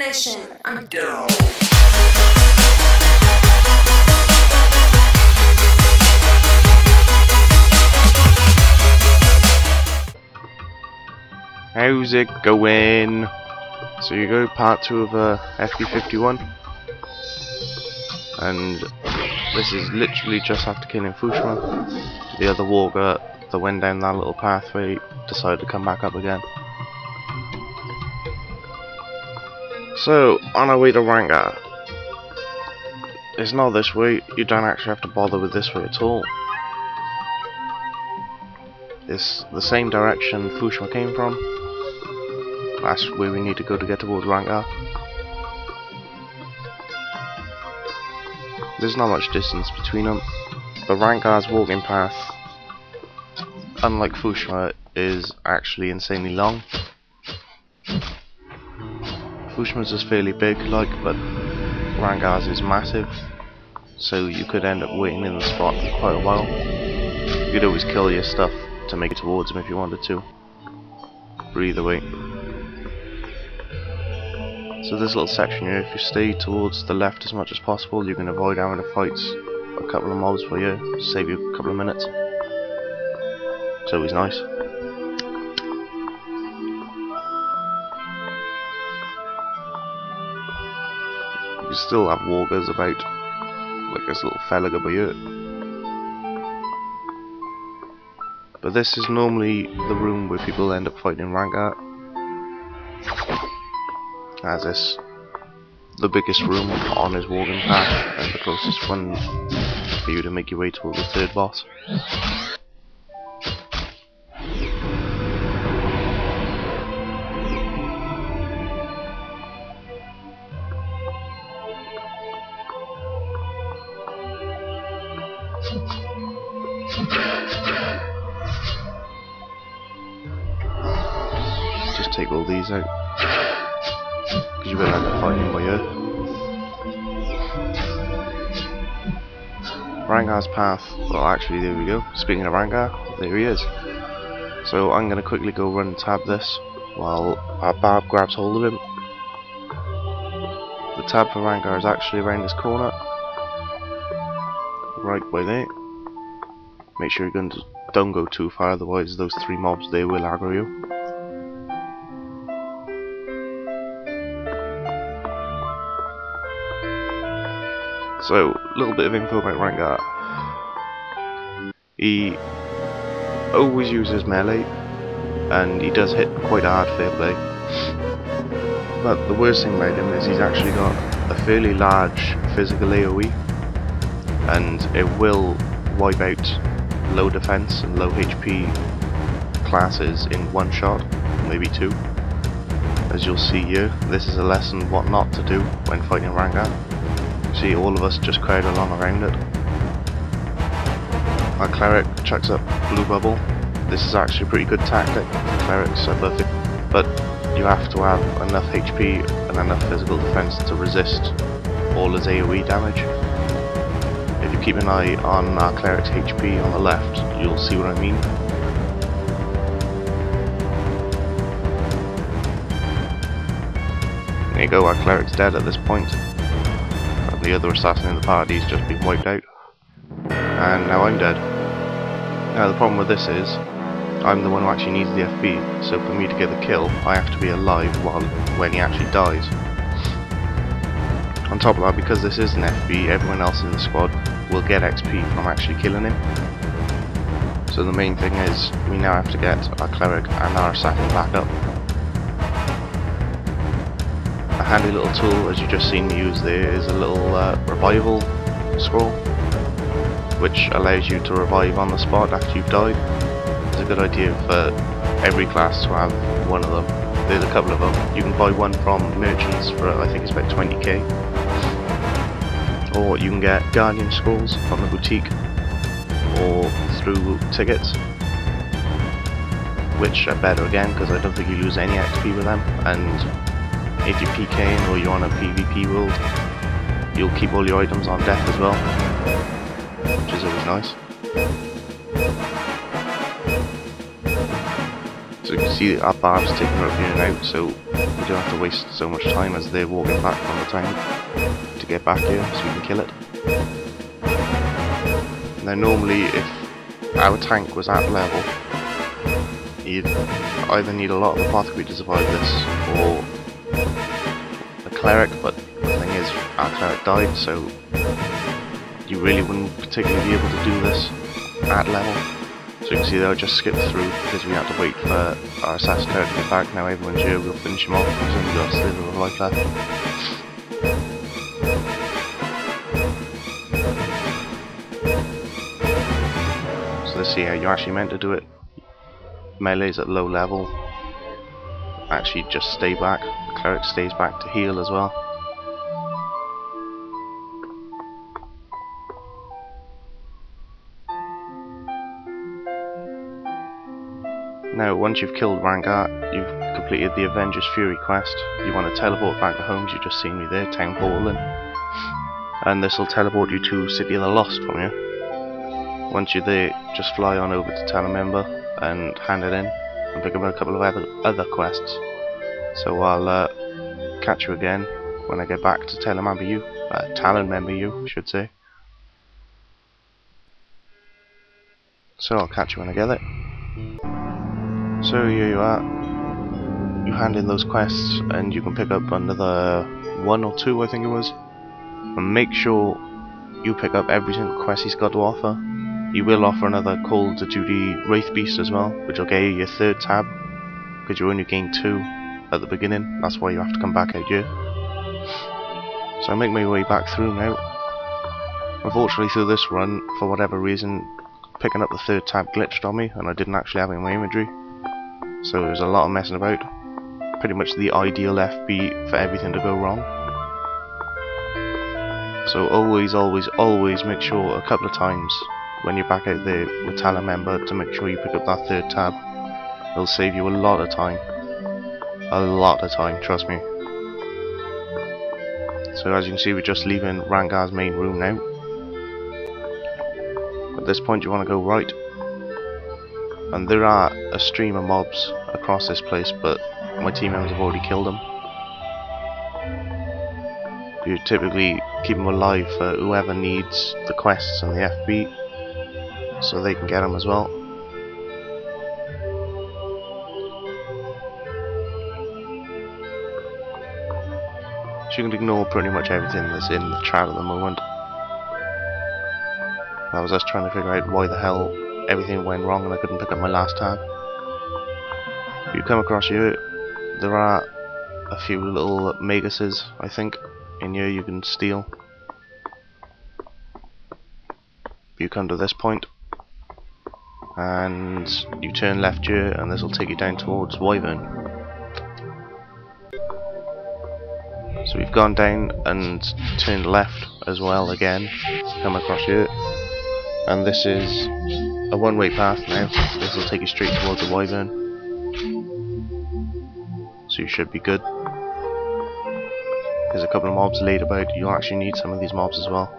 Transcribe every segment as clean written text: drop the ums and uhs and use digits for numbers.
mission. I'm done. How's it going? So you go part 2 of FB51, and this is literally just after killing Fushma. The other walker that went down that little pathway decided to come back up again. So on our way to Rangar, it's not this way. You don't actually have to bother with this way at all. It's the same direction Fushma came from. That's where we need to go to get towards Rangar. There's not much distance between them, but Rangar's walking path, unlike Fushma, is actually insanely long. Fushma's is fairly big, but Rangar's is massive, so you could end up waiting in the spot for quite a while. You could always kill your stuff to make it towards him if you wanted to, but either way. So this little section here, if you stay towards the left as much as possible, you can avoid having to fight a couple of mobs for you, save you a couple of minutes. It's always nice. You still have walkers about, like this little fella over here. But this is normally the room where people end up fighting Rangar. As this, the biggest room on his walking path, and the closest one for you to make your way towards the third boss. Just take all these out, because you will end up fighting by here. Rangar's path, well actually there we go, speaking of Rangar, there he is. So I'm going to quickly go run and tab this while our Barb grabs hold of him. The tab for Rangar is actually around this corner, right by there. Make sure you don't go too far, otherwise those 3 mobs there will aggro you. So, a little bit of info about Rangar. He always uses melee, and he does hit quite hard, fair play. But the worst thing about him is he's actually got a fairly large physical AoE, and it will wipe out low defense and low HP classes in one shot, maybe 2. As you'll see here, this is a lesson what not to do when fighting Rangar. See all of us just crowd along around it. Our cleric chucks up blue bubble. This is actually a pretty good tactic. Clerics are perfect, but you have to have enough HP and enough physical defense to resist all his AoE damage. If you keep an eye on our cleric's HP on the left, you'll see what I mean. There you go, our cleric's dead at this point. The other assassin in the party has just been wiped out, and now I'm dead. Now the problem with this is I'm the one who actually needs the FB, so for me to get the kill I have to be alive when he actually dies. On top of that, because this is an FB, everyone else in the squad will get XP from actually killing him. So the main thing is we now have to get our cleric and our assassin back up. A handy little tool, as you just seen me use there, is a little revival scroll, which allows you to revive on the spot after you've died. It's a good idea for every class to have one of them. There's a couple of them. You can buy one from merchants for, I think it's about 20k. Or you can get guardian scrolls from the boutique, or through tickets, which are better again because I don't think you lose any XP with them, and if you're PKing or you're on a PvP world, you'll keep all your items on deck as well, which is always nice. So you can see that our Barb's taking her up here and out, so we you don't have to waste so much time as they're walking back from the tank to get back here so we can kill it. Now normally if our tank was at level, you'd either need a lot of apothecary to survive this or a cleric, but the thing is our cleric died, so you really wouldn't particularly be able to do this at level. So you can see they'll just skip through because we had to wait for our assassin cleric to get back. Now everyone's here, we'll finish him off. He's only got a sliver of life left. So let's see how you're actually meant to do it. Melee's at low level. Actually just stay back. The cleric stays back to heal as well. Now, once you've killed Rangar, you've completed the Avenger's Fury quest. You want to teleport back to homes, you've just seen me there, Town Portland. And this will teleport you to City of the Lost from here. Once you're there, just fly on over to Talon Member and hand it in, and pick up a couple of other quests. So I'll catch you again when I get back to Talon Member U, I should say. So I'll catch you when I get it. So here you are. You hand in those quests and you can pick up another 1 or 2, I think it was. And make sure you pick up every single quest he's got to offer. He will offer another Call to Duty Wraithbeast as well, which will get you your 3rd tab, because you only gain 2 at the beginning. That's why you have to come back out here. So I make my way back through now. Unfortunately through this run, for whatever reason, picking up the 3rd tab glitched on me and I didn't actually have it in my inventory. So there's a lot of messing about. Pretty much the ideal FB for everything to go wrong. So always make sure a couple of times when you're back out there with Talon Member to make sure you pick up that 3rd tab. It'll save you a lot of time. A lot of time, trust me. So as you can see, we're just leaving Rangar's main room now. At this point you want to go right. And there are a stream of mobs across this place, but my team members have already killed them. You typically keep them alive for whoever needs the quests and the FB, so they can get them as well. So you can ignore pretty much everything that's in the chat at the moment. That was us trying to figure out why the hell everything went wrong and I couldn't pick up my last tab. If you come across here, there are a few little megases, I think, in here you can steal. You come to this point and you turn left here and this will take you down towards Wyvern. So we've gone down and turned left as well again, come across here, and this is a one-way path now. This will take you straight towards the Wyvern, so you should be good. There's a couple of mobs laid about. You'll actually need some of these mobs as well.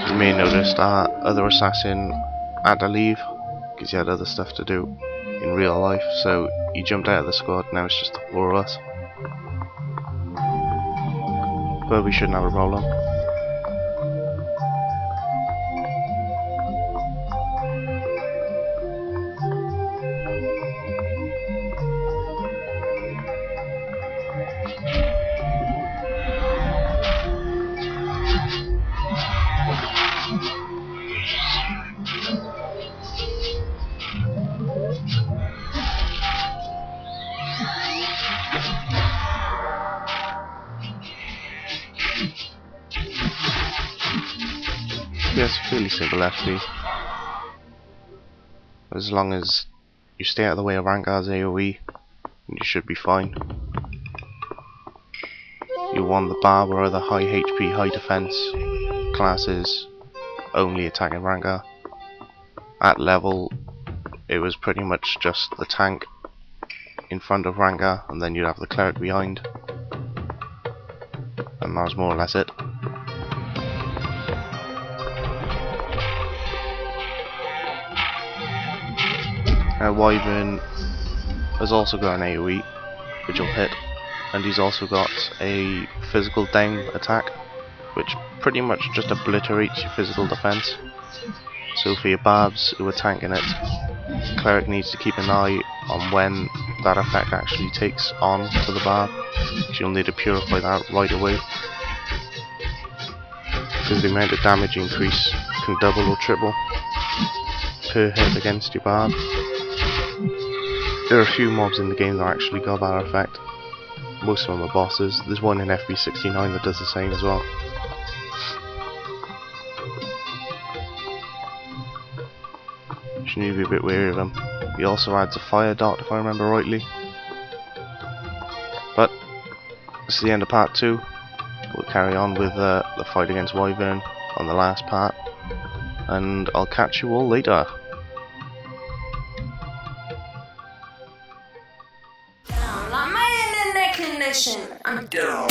You may notice our other assassin had to leave because he had other stuff to do in real life, so he jumped out of the squad. Now it's just the 4 of us, but we shouldn't have a problem. Yes, fairly simple FB. As long as you stay out of the way of Rangar's AoE, you should be fine. You want the Barb or other high HP, high defense classes only attacking Rangar. At level, it was pretty much just the tank in front of Ranker, and then you'd have the cleric behind, and that was more or less it. Wyvern has also got an AoE, which will hit, and he's also got a physical down attack, which pretty much just obliterates your physical defense. So for your Barbs who are tanking it, the cleric needs to keep an eye on when that effect actually takes on to the Barb. You'll need to purify that right away, because the amount of damage increase can double or triple per hit against your Barb. There are a few mobs in the game that actually got that effect. Most of them are bosses. There's one in FB51 that does the same as well. You need to be a bit wary of him. He also adds a fire dot, if I remember rightly. But this is the end of part 2. We'll carry on with the fight against Wyvern on the last part, and I'll catch you all later. I'm down.